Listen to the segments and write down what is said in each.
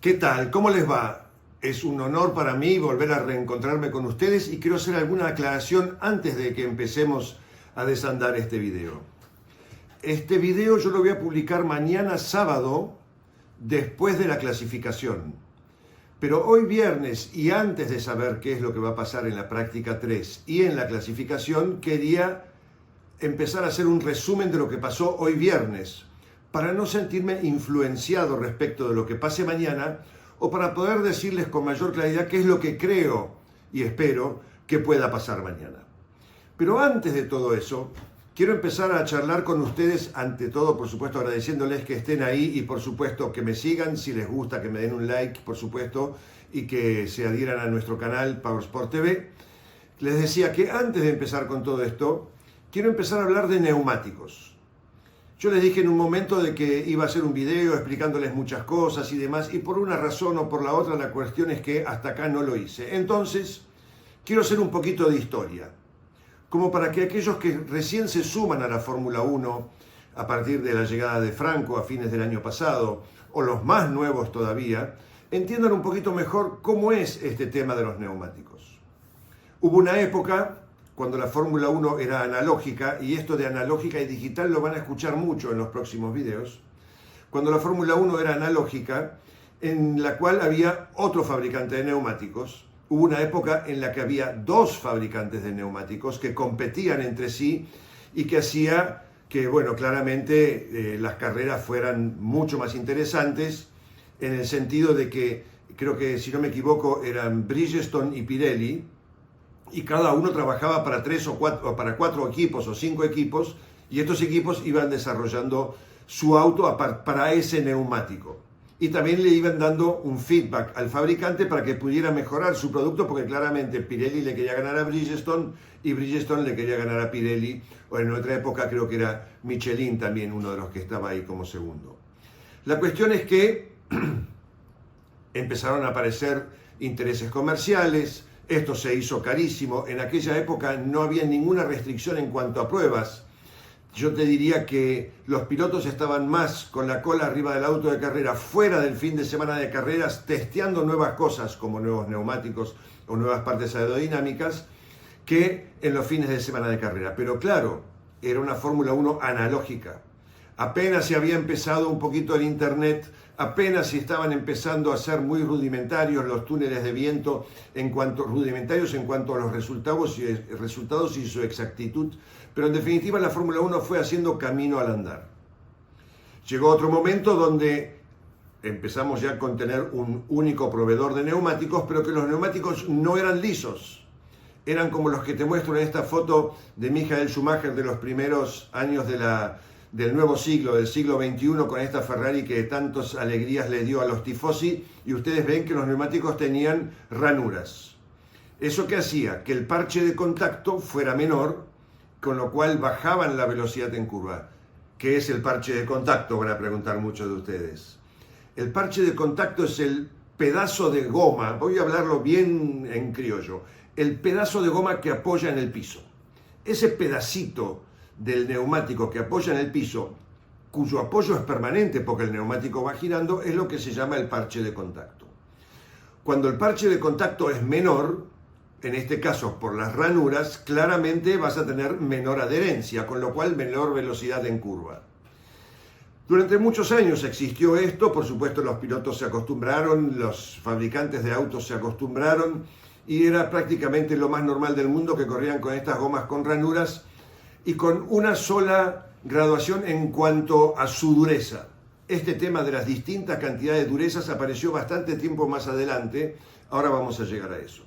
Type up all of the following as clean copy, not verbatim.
¿Qué tal? ¿Cómo les va? Es un honor para mí volver a reencontrarme con ustedes y quiero hacer alguna aclaración antes de que empecemos a desandar este video. Este video yo lo voy a publicar mañana sábado después de la clasificación. Pero hoy viernes y antes de saber qué es lo que va a pasar en la práctica 3 y en la clasificación, quería empezar a hacer un resumen de lo que pasó hoy viernes, para no sentirme influenciado respecto de lo que pase mañana o para poder decirles con mayor claridad qué es lo que creo y espero que pueda pasar mañana. Pero antes de todo eso, quiero empezar a charlar con ustedes, ante todo, por supuesto, agradeciéndoles que estén ahí y, por supuesto, que me sigan, si les gusta, que me den un like, por supuesto, y que se adhieran a nuestro canal PowerSport TV. Les decía que antes de empezar con todo esto, quiero empezar a hablar de neumáticos. Yo les dije en un momento de que iba a hacer un video explicándoles muchas cosas y demás, y por una razón o por la otra la cuestión es que hasta acá no lo hice. Entonces, quiero hacer un poquito de historia, como para que aquellos que recién se suman a la Fórmula 1 a partir de la llegada de Franco a fines del año pasado, o los más nuevos todavía, entiendan un poquito mejor cómo es este tema de los neumáticos. Hubo una época cuando la Fórmula 1 era analógica, y esto de analógica y digital lo van a escuchar mucho en los próximos videos, cuando la Fórmula 1 era analógica, en la cual había otro fabricante de neumáticos. Hubo una época en la que había dos fabricantes de neumáticos que competían entre sí y que hacía que, bueno, claramente las carreras fueran mucho más interesantes, en el sentido de que, creo que si no me equivoco, eran Bridgestone y Pirelli, y cada uno trabajaba para 3 o 4, o para 4 equipos o 5 equipos, y estos equipos iban desarrollando su auto para ese neumático. Y también le iban dando un feedback al fabricante para que pudiera mejorar su producto, porque claramente Pirelli le quería ganar a Bridgestone y Bridgestone le quería ganar a Pirelli, o en otra época creo que era Michelin también uno de los que estaba ahí como segundo. La cuestión es que empezaron a aparecer intereses comerciales. Esto se hizo carísimo. En aquella época no había ninguna restricción en cuanto a pruebas. Yo te diría que los pilotos estaban más con la cola arriba del auto de carrera, fuera del fin de semana de carreras, testeando nuevas cosas como nuevos neumáticos o nuevas partes aerodinámicas, que en los fines de semana de carrera. Pero claro, era una Fórmula 1 analógica. Apenas se había empezado un poquito el internet, apenas se estaban empezando a ser muy rudimentarios los túneles de viento, rudimentarios en cuanto a los resultados y su exactitud, pero en definitiva la Fórmula 1 fue haciendo camino al andar. Llegó otro momento donde empezamos ya con tener un único proveedor de neumáticos, pero que los neumáticos no eran lisos. Eran como los que te muestro en esta foto de Michael Schumacher de los primeros años del nuevo siglo, del siglo XXI, con esta Ferrari que tantas alegrías le dio a los tifosi, y ustedes ven que los neumáticos tenían ranuras. ¿Eso qué hacía? Que el parche de contacto fuera menor, con lo cual bajaban la velocidad en curva. ¿Qué es el parche de contacto? Van a preguntar muchos de ustedes. El parche de contacto es el pedazo de goma, voy a hablarlo bien en criollo, el pedazo de goma que apoya en el piso. Ese pedacito del neumático que apoya en el piso, cuyo apoyo es permanente porque el neumático va girando, es lo que se llama el parche de contacto. Cuando el parche de contacto es menor, en este caso por las ranuras, claramente vas a tener menor adherencia, con lo cual menor velocidad en curva. Durante muchos años existió esto, por supuesto los pilotos se acostumbraron, los fabricantes de autos se acostumbraron, y era prácticamente lo más normal del mundo que corrían con estas gomas con ranuras, y con una sola graduación en cuanto a su dureza. Este tema de las distintas cantidades de durezas apareció bastante tiempo más adelante, ahora vamos a llegar a eso.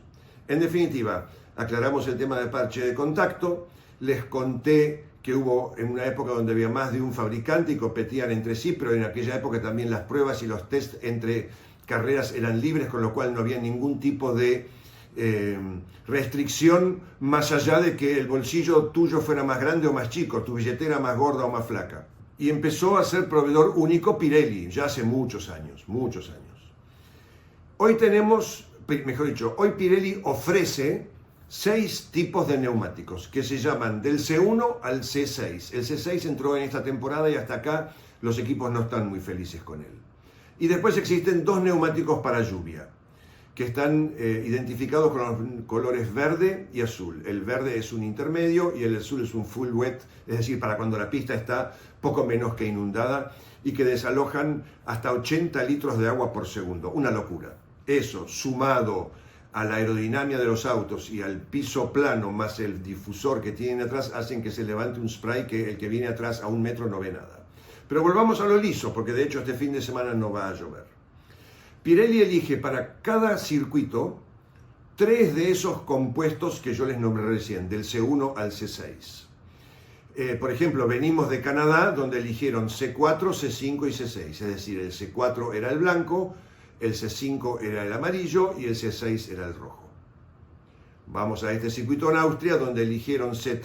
En definitiva, aclaramos el tema de parche de contacto, les conté que hubo en una época donde había más de un fabricante y competían entre sí, pero en aquella época también las pruebas y los tests entre carreras eran libres, con lo cual no había ningún tipo de restricción más allá de que el bolsillo tuyo fuera más grande o más chico, tu billetera más gorda o más flaca. Y empezó a ser proveedor único Pirelli, ya hace muchos años. Hoy tenemos, mejor dicho, hoy Pirelli ofrece 6 tipos de neumáticos que se llaman del C1 al C6. El C6 entró en esta temporada y hasta acá los equipos no están muy felices con él. Y después existen dos neumáticos para lluvia, que están identificados con los colores verde y azul. El verde es un intermedio y el azul es un full wet, es decir, para cuando la pista está poco menos que inundada y que desalojan hasta 80 litros de agua por segundo. Una locura. Eso, sumado a la aerodinámica de los autos y al piso plano más el difusor que tienen atrás, hacen que se levante un spray que el que viene atrás a 1 metro no ve nada. Pero volvamos a lo liso, porque de hecho este fin de semana no va a llover. Pirelli elige para cada circuito 3 de esos compuestos que yo les nombré recién, del C1 al C6. Por ejemplo, venimos de Canadá, donde eligieron C4, C5 y C6, es decir, el C4 era el blanco, el C5 era el amarillo y el C6 era el rojo. Vamos a este circuito en Austria, donde eligieron C3,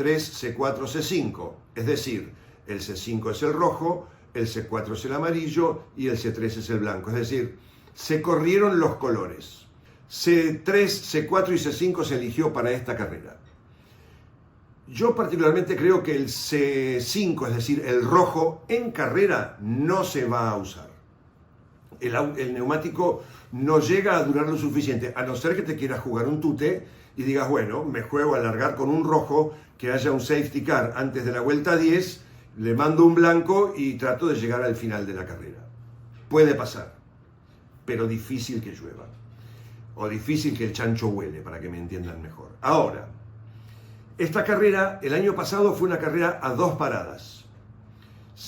C4, C5, es decir, el C5 es el rojo, el C4 es el amarillo y el C3 es el blanco, es decir, se corrieron los colores. C3, C4 y C5 se eligió para esta carrera. Yo particularmente creo que el C5, es decir, el rojo, en carrera no se va a usar. El neumático no llega a durar lo suficiente, a no ser que te quieras jugar un tute y digas, bueno, me juego a largar con un rojo, que haya un safety car antes de la vuelta 10, le mando un blanco y trato de llegar al final de la carrera. Puede pasar, pero difícil que llueva. O difícil que el chancho huele, para que me entiendan mejor. Ahora, esta carrera, el año pasado fue una carrera a 2 paradas.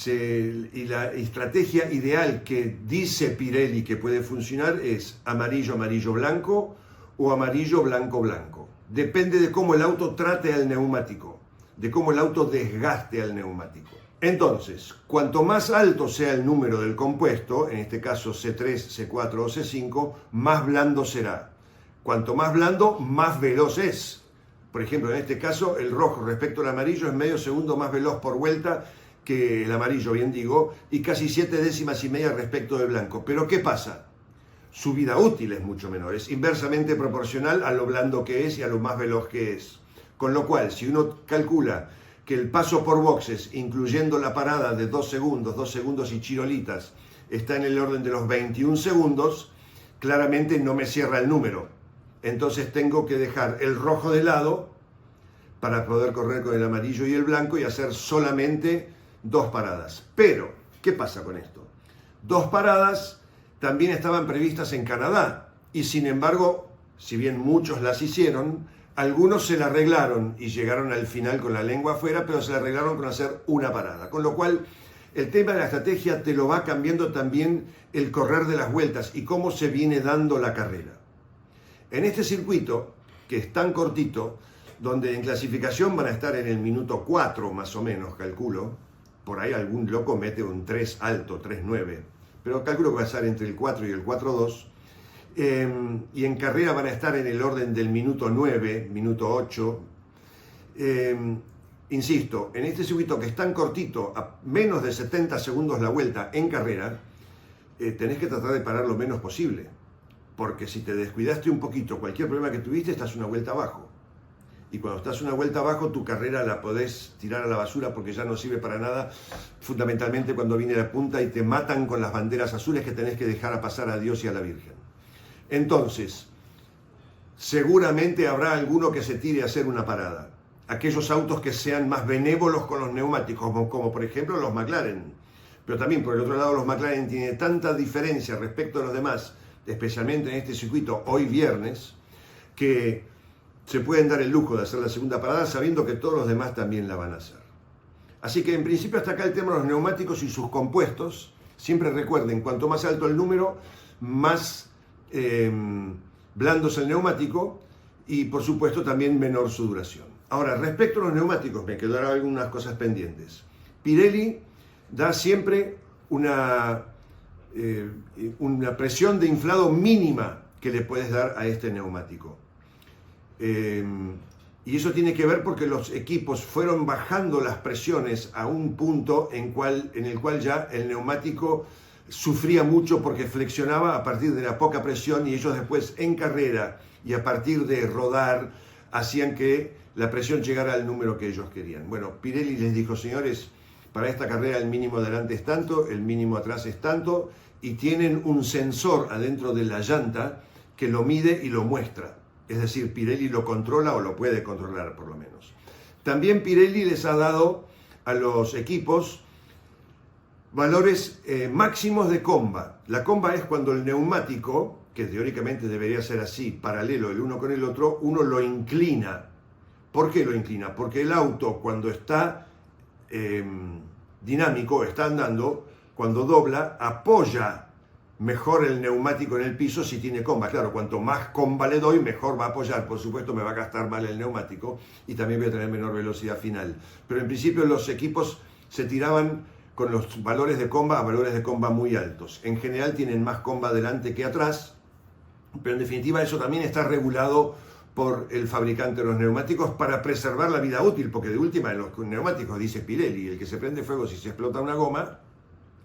Y la estrategia ideal que dice Pirelli que puede funcionar es amarillo, amarillo, blanco o amarillo, blanco, blanco. Depende de cómo el auto trate al neumático, de cómo el auto desgaste al neumático. Entonces, cuanto más alto sea el número del compuesto, en este caso C3, C4 o C5, más blando será. Cuanto más blando, más veloz es. Por ejemplo, en este caso, el rojo respecto al amarillo es medio segundo más veloz por vuelta que el amarillo, bien digo, y casi 7 décimas y media respecto del blanco. Pero ¿qué pasa? Su vida útil es mucho menor, es inversamente proporcional a lo blando que es y a lo más veloz que es. Con lo cual, si uno calcula que el paso por boxes, incluyendo la parada de 2 segundos y chirolitas, está en el orden de los 21 segundos, claramente no me cierra el número. Entonces tengo que dejar el rojo de lado para poder correr con el amarillo y el blanco y hacer solamente 2 paradas. Pero, ¿qué pasa con esto? 2 paradas también estaban previstas en Canadá y sin embargo, si bien muchos las hicieron, algunos se la arreglaron y llegaron al final con la lengua afuera, pero se la arreglaron con hacer una parada. Con lo cual, el tema de la estrategia te lo va cambiando también el correr de las vueltas y cómo se viene dando la carrera. En este circuito, que es tan cortito, donde en clasificación van a estar en el minuto 4 más o menos, calculo, por ahí algún loco mete un 3 alto, 3.9, pero calculo que va a estar entre el 4 y el 4.2, y en carrera van a estar en el orden del minuto 9, minuto 8. Insisto, en este circuito que es tan cortito, a menos de 70 segundos la vuelta en carrera, tenés que tratar de parar lo menos posible, porque si te descuidaste un poquito, cualquier problema que tuviste, estás una vuelta abajo. Y cuando estás una vuelta abajo, tu carrera la podés tirar a la basura porque ya no sirve para nada, fundamentalmente cuando viene la punta y te matan con las banderas azules que tenés que dejar a pasar a Dios y a la Virgen. Entonces, seguramente habrá alguno que se tire a hacer una parada. Aquellos autos que sean más benévolos con los neumáticos, como por ejemplo los McLaren. Pero también por el otro lado los McLaren tienen tanta diferencia respecto a los demás, especialmente en este circuito hoy viernes, que se pueden dar el lujo de hacer la segunda parada sabiendo que todos los demás también la van a hacer. Así que en principio hasta acá el tema de los neumáticos y sus compuestos. Siempre recuerden, cuanto más alto el número, más blando es el neumático y por supuesto también menor su duración. Ahora, respecto a los neumáticos, me quedaron algunas cosas pendientes. Pirelli da siempre una presión de inflado mínima que le puedes dar a este neumático. Y eso tiene que ver porque los equipos fueron bajando las presiones a un punto en el cual ya el neumático sufría mucho porque flexionaba a partir de la poca presión y ellos después en carrera y a partir de rodar hacían que la presión llegara al número que ellos querían. Bueno, Pirelli les dijo, señores, para esta carrera el mínimo adelante es tanto, el mínimo atrás es tanto y tienen un sensor adentro de la llanta que lo mide y lo muestra. Es decir, Pirelli lo controla o lo puede controlar por lo menos. También Pirelli les ha dado a los equipos valores máximos de comba. La comba es cuando el neumático, que teóricamente debería ser así, paralelo el uno con el otro, uno lo inclina. ¿Por qué lo inclina? Porque el auto cuando está dinámico, está andando, cuando dobla, apoya mejor el neumático en el piso si tiene comba. Claro, cuanto más comba le doy, mejor va a apoyar. Por supuesto, me va a gastar mal el neumático y también voy a tener menor velocidad final. Pero en principio los equipos se tiraban con los valores de comba a valores de comba muy altos. En general tienen más comba adelante que atrás, pero en definitiva eso también está regulado por el fabricante de los neumáticos para preservar la vida útil, porque de última en los neumáticos dice Pirelli, el que se prende fuego si se explota una goma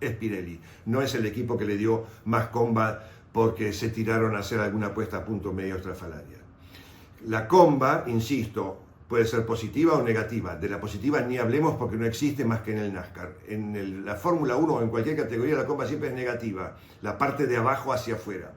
es Pirelli, no es el equipo que le dio más comba porque se tiraron a hacer alguna puesta a punto medio estrafalaria. La comba, insisto, puede ser positiva o negativa. De la positiva ni hablemos porque no existe más que en el NASCAR. En la Fórmula 1 o en cualquier categoría la comba siempre es negativa, la parte de abajo hacia afuera.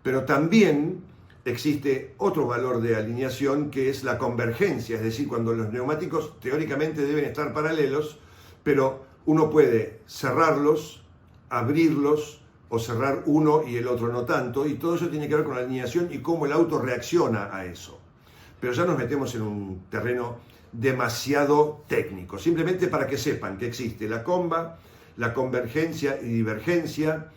Pero también existe otro valor de alineación que es la convergencia, es decir, cuando los neumáticos teóricamente deben estar paralelos, pero uno puede cerrarlos, abrirlos o cerrar uno y el otro no tanto, y todo eso tiene que ver con la alineación y cómo el auto reacciona a eso. Pero ya nos metemos en un terreno demasiado técnico, simplemente para que sepan que existe la comba, la convergencia y divergencia,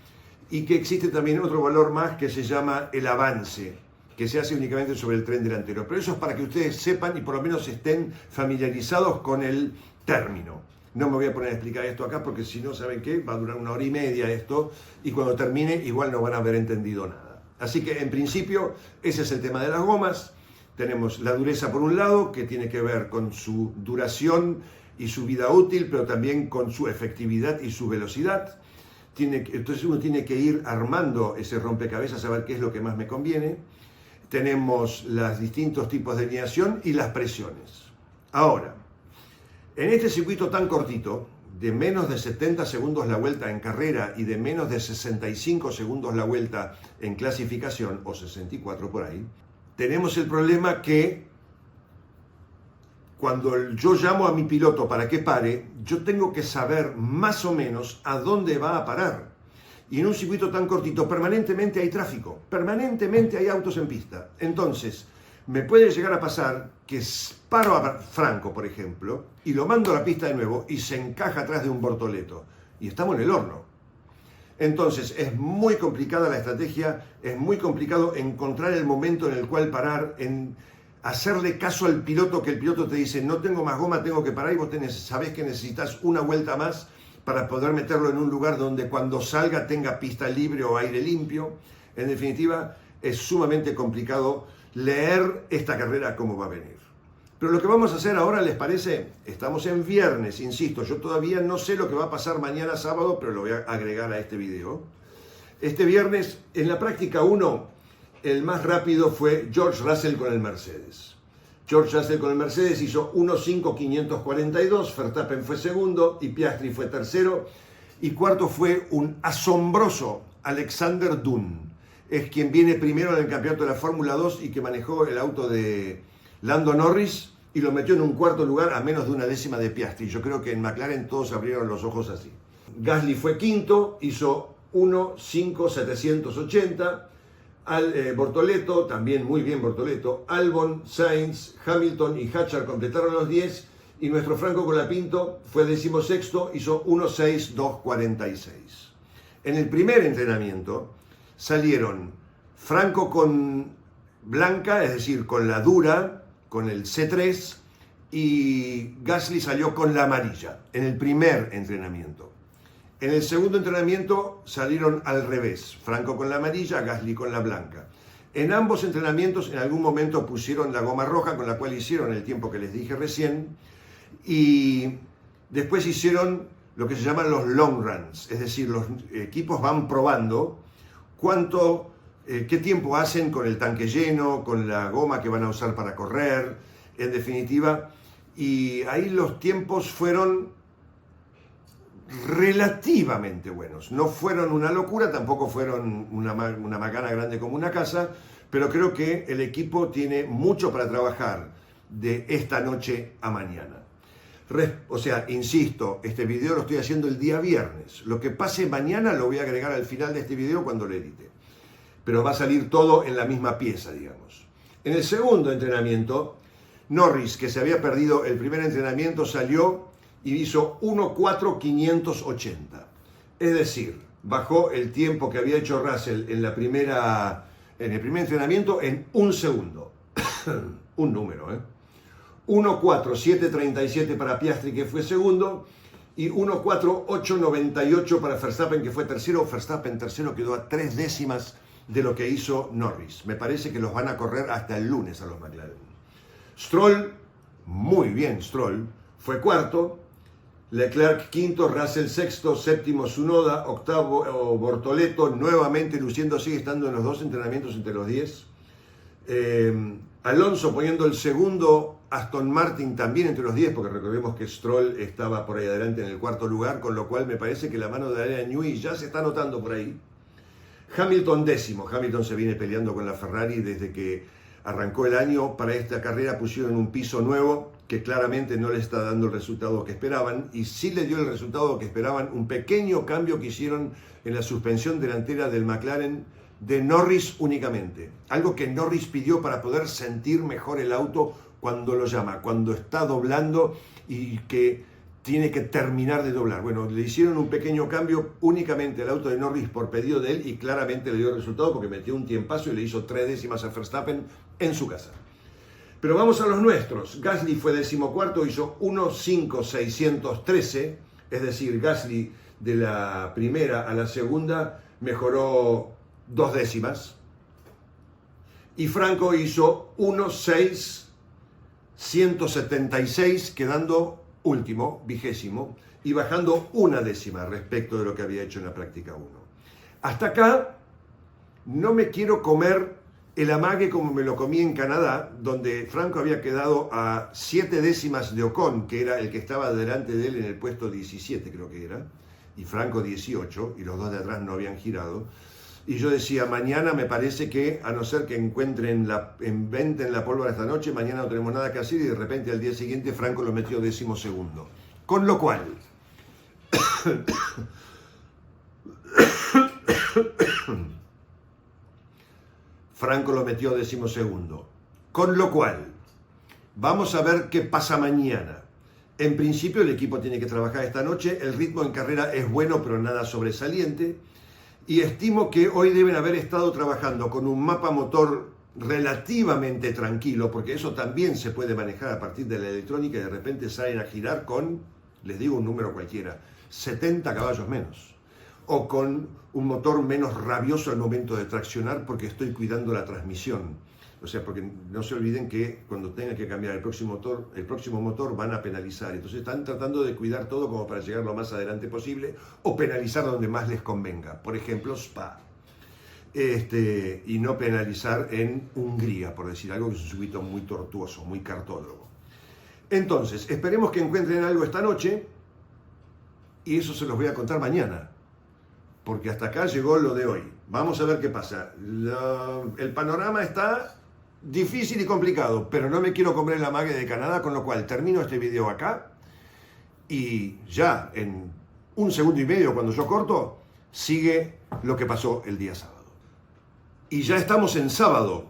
y que existe también otro valor más que se llama el avance, que se hace únicamente sobre el tren delantero. Pero eso es para que ustedes sepan y por lo menos estén familiarizados con el término. No me voy a poner a explicar esto acá porque si no, ¿saben qué? Va a durar 1 hora y media esto y cuando termine igual no van a haber entendido nada. Así que en principio ese es el tema de las gomas. Tenemos la dureza por un lado, que tiene que ver con su duración y su vida útil, pero también con su efectividad y su velocidad. Entonces uno tiene que ir armando ese rompecabezas a ver qué es lo que más me conviene. Tenemos los distintos tipos de alineación y las presiones. Ahora, en este circuito tan cortito, de menos de 70 segundos la vuelta en carrera y de menos de 65 segundos la vuelta en clasificación, o 64 por ahí, tenemos el problema que cuando yo llamo a mi piloto para que pare, yo tengo que saber más o menos a dónde va a parar. Y en un circuito tan cortito permanentemente hay tráfico, permanentemente hay autos en pista. Entonces, me puede llegar a pasar que paro a Franco, por ejemplo, y lo mando a la pista de nuevo y se encaja atrás de un Bortoleto. Y estamos en el horno. Entonces, es muy complicada la estrategia, es muy complicado encontrar el momento en el cual parar, en hacerle caso al piloto, que el piloto te dice, no tengo más goma, tengo que parar, y vos sabés que necesitas una vuelta más para poder meterlo en un lugar donde cuando salga tenga pista libre o aire limpio. En definitiva, es sumamente complicado leer esta carrera cómo va a venir. Pero lo que vamos a hacer ahora, ¿les parece? Estamos en viernes, insisto, yo todavía no sé lo que va a pasar mañana sábado, pero lo voy a agregar a este video. Este viernes, en la práctica 1, el más rápido fue George Russell con el Mercedes. George Russell con el Mercedes hizo 1.5.542, Verstappen fue segundo y Piastri fue tercero. Y cuarto fue un asombroso Alexander Dunn. Es quien viene primero en el campeonato de la Fórmula 2 y que manejó el auto de Lando Norris y lo metió en un cuarto lugar a menos de una décima de Piastri. Yo creo que en McLaren todos abrieron los ojos así. Gasly fue quinto, hizo 1.5.780. Bortoleto, también muy bien Bortoleto, Albon, Sainz, Hamilton y Hatcher completaron los 10 y nuestro Franco Colapinto fue 16º, hizo 1.6.246. En el primer entrenamiento salieron Franco con blanca, es decir, con la dura, con el C3, y Gasly salió con la amarilla, en el primer entrenamiento. En el segundo entrenamiento salieron al revés, Franco con la amarilla, Gasly con la blanca. En ambos entrenamientos en algún momento pusieron la goma roja, con la cual hicieron el tiempo que les dije recién, y después hicieron lo que se llaman los long runs, es decir, los equipos van probando qué tiempo hacen con el tanque lleno, con la goma que van a usar para correr, en definitiva, y ahí los tiempos fueron relativamente buenos. No fueron una locura, tampoco fueron una macana grande como una casa, pero creo que el equipo tiene mucho para trabajar de esta noche a mañana. O sea, insisto, este video lo estoy haciendo el día viernes. Lo que pase mañana lo voy a agregar al final de este video cuando lo edite. Pero va a salir todo en la misma pieza, digamos. En el segundo entrenamiento, Norris, que se había perdido el primer entrenamiento, salió y hizo 1.4.580. Es decir, bajó el tiempo que había hecho Russell en el primer entrenamiento en un segundo. Un número, ¿eh? 1.4.737 para Piastri, que fue segundo, y 1.4.898 para Verstappen, que fue tercero. Verstappen tercero quedó a 3 décimas de lo que hizo Norris. Me parece que los van a correr hasta el lunes a los McLaren. Stroll, muy bien Stroll, fue cuarto. Leclerc quinto, Russell sexto, séptimo Tsunoda, octavo Bortoleto, nuevamente luciendo, sigue estando en los 2 entrenamientos entre los 10. Alonso poniendo el segundo, Aston Martin también entre los 10, porque recordemos que Stroll estaba por ahí adelante en el cuarto lugar, con lo cual me parece que la mano de Adrian Newey ya se está notando por ahí. Hamilton décimo, Hamilton se viene peleando con la Ferrari desde que arrancó el año. Para esta carrera pusieron un piso nuevo que claramente no le está dando el resultado que esperaban, y sí le dio el resultado que esperaban un pequeño cambio que hicieron en la suspensión delantera del McLaren de Norris únicamente, algo que Norris pidió para poder sentir mejor el auto cuando lo llama, cuando está doblando y que tiene que terminar de doblar. Bueno, le hicieron un pequeño cambio únicamente al auto de Norris por pedido de él, y claramente le dio el resultado porque metió un tiempazo y le hizo 3 décimas a Verstappen en su casa. Pero vamos a los nuestros. Gasly fue decimocuarto, hizo 1.5.613, es decir, Gasly de la primera a la segunda mejoró 2 décimas. Y Franco hizo 1.6.176, quedando último, vigésimo, y bajando 1 décima respecto de lo que había hecho en la práctica 1. Hasta acá no me quiero comer el amague como me lo comí en Canadá, donde Franco había quedado a 7 décimas de Ocon, que era el que estaba delante de él en el puesto 17, creo que era, y Franco 18, y los dos de atrás no habían girado. Y yo decía, mañana me parece que, a no ser que inventen la pólvora esta noche, mañana no tenemos nada que hacer, y de repente al día siguiente Franco lo metió 12º. Con lo cual, Franco lo metió 12º. Con lo cual, vamos a ver qué pasa mañana. En principio el equipo tiene que trabajar esta noche, el ritmo en carrera es bueno pero nada sobresaliente, y estimo que hoy deben haber estado trabajando con un mapa motor relativamente tranquilo, porque eso también se puede manejar a partir de la electrónica, y de repente salen a girar con, les digo un número cualquiera, 70 caballos menos, o con un motor menos rabioso al momento de traccionar porque estoy cuidando la transmisión. O sea, porque no se olviden que cuando tengan que cambiar el próximo motor van a penalizar. Entonces están tratando de cuidar todo como para llegar lo más adelante posible, o penalizar donde más les convenga. Por ejemplo, Spa. Y no penalizar en Hungría, por decir algo, que es un circuito muy tortuoso, muy cartódromo. Entonces, esperemos que encuentren algo esta noche, y eso se los voy a contar mañana, porque hasta acá llegó lo de hoy. Vamos a ver qué pasa. El panorama está difícil y complicado, pero no me quiero comer el amague de Canadá, con lo cual termino este video acá, y ya en 1 segundo y medio, cuando yo corto, sigue lo que pasó el día sábado. Y ya estamos en sábado,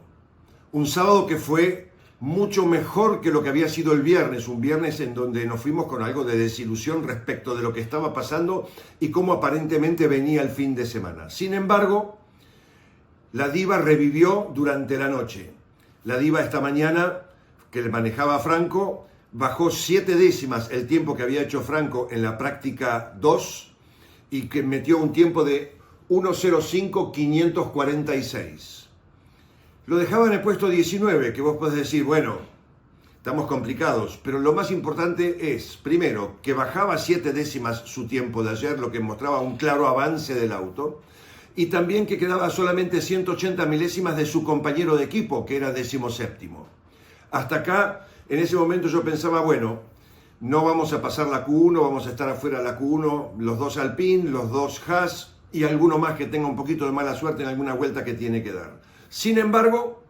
un sábado que fue mucho mejor que lo que había sido el viernes, un viernes en donde nos fuimos con algo de desilusión respecto de lo que estaba pasando y cómo aparentemente venía el fin de semana. Sin embargo, la Diva revivió durante la noche. La Diva esta mañana, que le manejaba a Franco, bajó 7 décimas el tiempo que había hecho Franco en la práctica 2, y que metió un tiempo de 1.05.546. Lo dejaba en el puesto 19, que vos podés decir, bueno, estamos complicados, pero lo más importante es, primero, que bajaba 7 décimas su tiempo de ayer, lo que mostraba un claro avance del auto, y también que quedaba solamente 180 milésimas de su compañero de equipo, que era 17º. Hasta acá, en ese momento yo pensaba, bueno, no vamos a pasar la Q1, vamos a estar afuera de la Q1, los dos Alpine, los dos Haas y alguno más que tenga un poquito de mala suerte en alguna vuelta que tiene que dar. Sin embargo,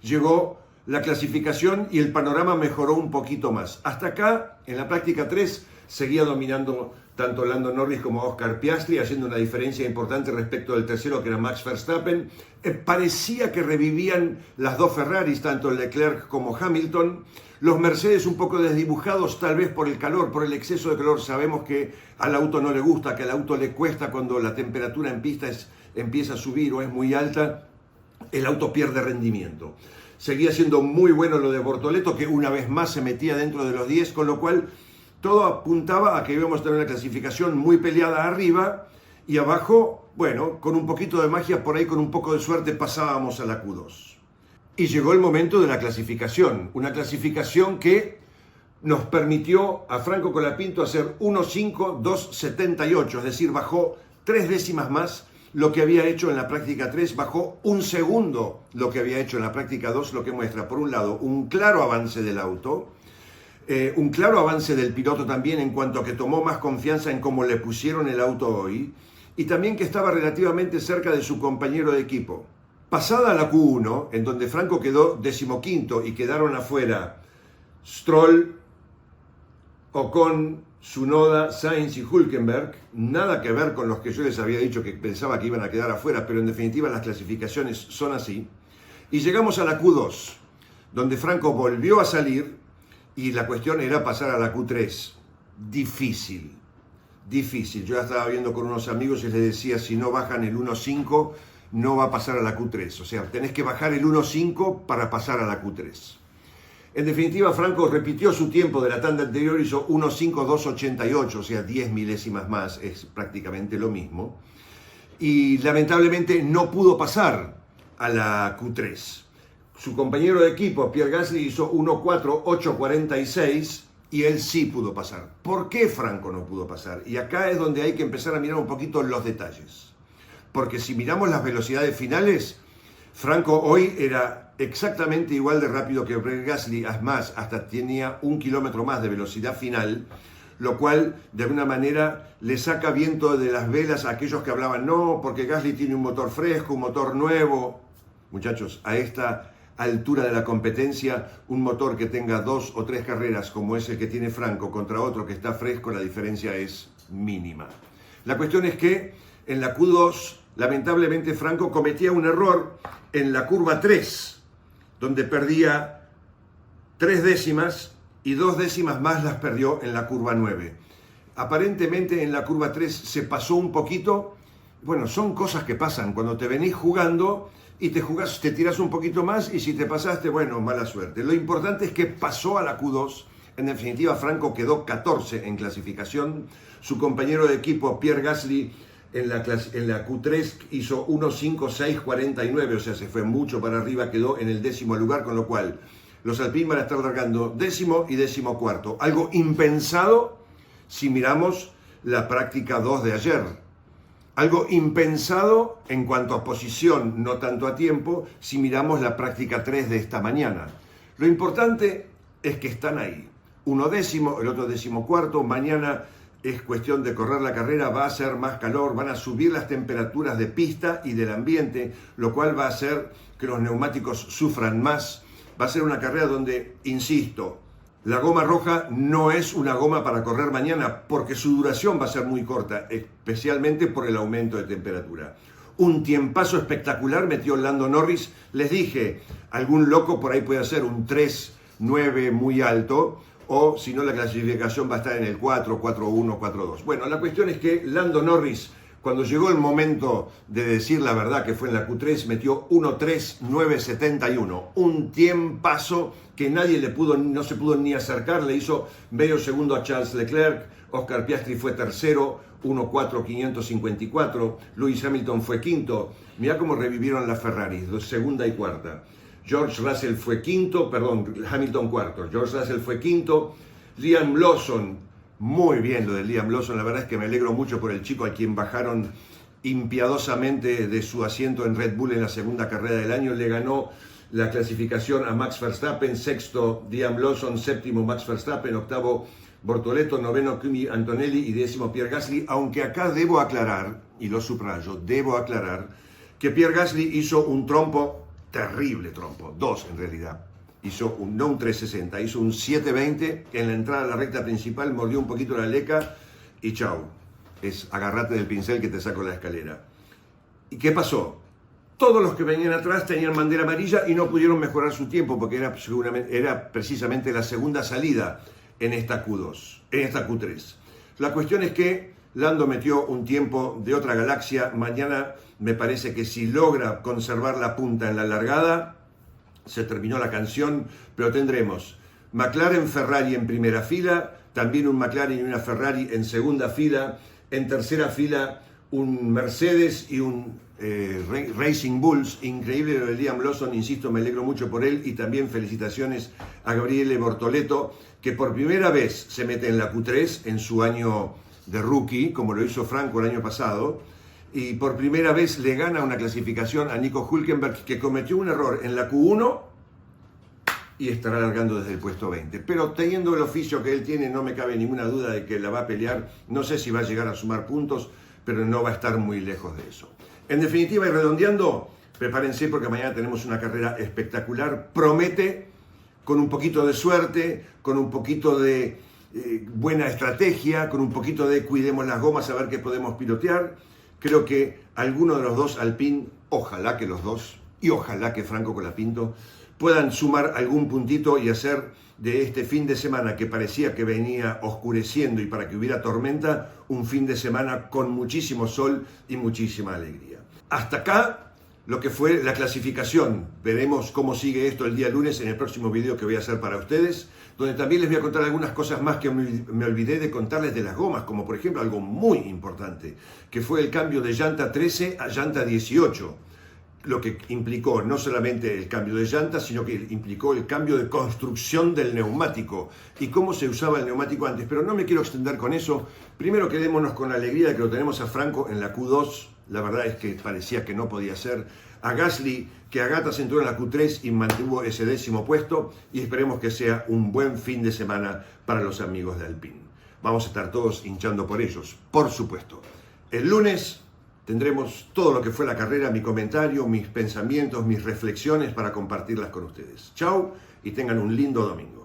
llegó la clasificación y el panorama mejoró un poquito más. Hasta acá, en la práctica 3, seguía dominando tanto Lando Norris como Oscar Piastri, haciendo una diferencia importante respecto del tercero, que era Max Verstappen. Parecía que revivían las dos Ferraris, tanto Leclerc como Hamilton. Los Mercedes un poco desdibujados, tal vez por el calor, por el exceso de calor. Sabemos que al auto no le gusta, que al auto le cuesta cuando la temperatura en pista empieza a subir o es muy alta, el auto pierde rendimiento. Seguía siendo muy bueno lo de Bortoleto, que una vez más se metía dentro de los 10, con lo cual todo apuntaba a que íbamos a tener una clasificación muy peleada arriba y abajo, bueno, con un poquito de magia por ahí, con un poco de suerte pasábamos a la Q2. Y llegó el momento de la clasificación, una clasificación que nos permitió a Franco Colapinto hacer 1.5.278, es decir, bajó 3 décimas más lo que había hecho en la práctica 3, bajó 1 segundo lo que había hecho en la práctica 2, lo que muestra, por un lado, un claro avance del auto, un claro avance del piloto también en cuanto a que tomó más confianza en cómo le pusieron el auto hoy, y también que estaba relativamente cerca de su compañero de equipo. Pasada la Q1, en donde Franco quedó 15º y quedaron afuera Stroll, Ocon, Tsunoda, Sainz y Hülkenberg, nada que ver con los que yo les había dicho que pensaba que iban a quedar afuera, pero en definitiva las clasificaciones son así. Y llegamos a la Q2, donde Franco volvió a salir y la cuestión era pasar a la Q3. Difícil. Yo ya estaba viendo con unos amigos y les decía, si no bajan el 1.5, no va a pasar a la Q3. O sea, tenés que bajar el 1.5 para pasar a la Q3. En definitiva, Franco repitió su tiempo de la tanda anterior, hizo 1.5.288, o sea, 10 milésimas más, es prácticamente lo mismo. Y lamentablemente no pudo pasar a la Q3. Su compañero de equipo, Pierre Gasly, hizo 1.4.846 y él sí pudo pasar. ¿Por qué Franco no pudo pasar? Y acá es donde hay que empezar a mirar un poquito los detalles. Porque si miramos las velocidades finales, Franco hoy era exactamente igual de rápido que Pierre Gasly, más, hasta tenía 1 kilómetro más de velocidad final, lo cual de alguna manera le saca viento de las velas a aquellos que hablaban, no, porque Gasly tiene un motor fresco, un motor nuevo. Muchachos, a esta altura de la competencia, un motor que tenga 2 o 3 carreras como es el que tiene Franco contra otro que está fresco, la diferencia es mínima. La cuestión es que en la Q2, lamentablemente, Franco cometía un error en la curva 3, donde perdía 3 décimas y 2 décimas más las perdió en la curva 9. Aparentemente en la curva 3 se pasó un poquito. Bueno, son cosas que pasan cuando te venís jugando y te tirás un poquito más y si te pasaste, bueno, mala suerte. Lo importante es que pasó a la Q2. En definitiva, Franco quedó 14 en clasificación. Su compañero de equipo, Pierre Gasly, en la Q3 hizo 1.5.649, o sea, se fue mucho para arriba, quedó en el 10º lugar, con lo cual los Alpine van a estar largando 10º y 14º. Algo impensado si miramos la práctica 2 de ayer. Algo impensado en cuanto a posición, no tanto a tiempo, si miramos la práctica 3 de esta mañana. Lo importante es que están ahí. Uno 10º, el otro 14º, mañana es cuestión de correr la carrera, va a hacer más calor, van a subir las temperaturas de pista y del ambiente, lo cual va a hacer que los neumáticos sufran más. Va a ser una carrera donde, insisto, la goma roja no es una goma para correr mañana porque su duración va a ser muy corta, especialmente por el aumento de temperatura. Un tiempazo espectacular metió Lando Norris. Les dije, algún loco por ahí puede hacer un 3.9 muy alto, o si no la clasificación va a estar en el 4, 4.1, 4.2. Bueno, la cuestión es que Lando Norris, cuando llegó el momento de decir la verdad, que fue en la Q3, metió 1.3.971. Un tiempazo que nadie no se pudo ni acercar, le hizo medio segundo a Charles Leclerc, Oscar Piastri fue tercero, 1.4.554, Lewis Hamilton fue quinto. Mirá cómo revivieron las Ferraris, segunda y cuarta. George Russell fue quinto, Hamilton cuarto. George Russell fue quinto. Liam Lawson, muy bien lo de Liam Lawson, la verdad es que me alegro mucho por el chico a quien bajaron impiadosamente de su asiento en Red Bull en la segunda carrera del año. Le ganó la clasificación a Max Verstappen, sexto Liam Lawson, séptimo Max Verstappen, octavo Bortoleto, noveno Kimi Antonelli y décimo Pierre Gasly, aunque acá debo aclarar, y lo subrayo, debo aclarar que Pierre Gasly hizo un trompo, terrible trompo, dos en realidad. Hizo no un 360, hizo un 720 en la entrada a la recta principal, mordió un poquito la leca y chau. Es agarrate del pincel que te saco la escalera. ¿Y qué pasó? Todos los que venían atrás tenían bandera amarilla y no pudieron mejorar su tiempo porque era precisamente la segunda salida en esta Q2, en esta Q3. La cuestión es que Lando metió un tiempo de otra galaxia. Mañana me parece que si logra conservar la punta en la largada, se terminó la canción, pero tendremos McLaren, Ferrari en primera fila, también un McLaren y una Ferrari en segunda fila, en tercera fila un Mercedes y un Racing Bulls. Increíble lo de Liam Lawson, insisto, me alegro mucho por él, y también felicitaciones a Gabriele Bortoleto, que por primera vez se mete en la Q3 en su año de rookie, como lo hizo Franco el año pasado, y por primera vez le gana una clasificación a Nico Hülkenberg, que cometió un error en la Q1 y estará largando desde el puesto 20. Pero teniendo el oficio que él tiene, no me cabe ninguna duda de que la va a pelear. No sé si va a llegar a sumar puntos, pero no va a estar muy lejos de eso. En definitiva, y redondeando, prepárense porque mañana tenemos una carrera espectacular. Promete, con un poquito de suerte, con un poquito de buena estrategia, con un poquito de cuidemos las gomas a ver qué podemos pilotear. Creo que alguno de los dos Alpine, ojalá que los dos, y ojalá que Franco Colapinto, puedan sumar algún puntito y hacer de este fin de semana que parecía que venía oscureciendo y para que hubiera tormenta, un fin de semana con muchísimo sol y muchísima alegría. Hasta acá lo que fue la clasificación. Veremos cómo sigue esto el día lunes en el próximo video que voy a hacer para ustedes, donde también les voy a contar algunas cosas más que me olvidé de contarles de las gomas, como por ejemplo algo muy importante, que fue el cambio de llanta 13 a llanta 18, lo que implicó no solamente el cambio de llanta, sino que implicó el cambio de construcción del neumático y cómo se usaba el neumático antes. Pero no me quiero extender con eso. Primero quedémonos con la alegría de que lo tenemos a Franco en la Q2. La verdad es que parecía que no podía ser. A Gasly, que a gatas entró en la Q3 y mantuvo ese 10º puesto, y esperemos que sea un buen fin de semana para los amigos de Alpine. Vamos a estar todos hinchando por ellos, por supuesto. El lunes tendremos todo lo que fue la carrera, mi comentario, mis pensamientos, mis reflexiones para compartirlas con ustedes. Chau y tengan un lindo domingo.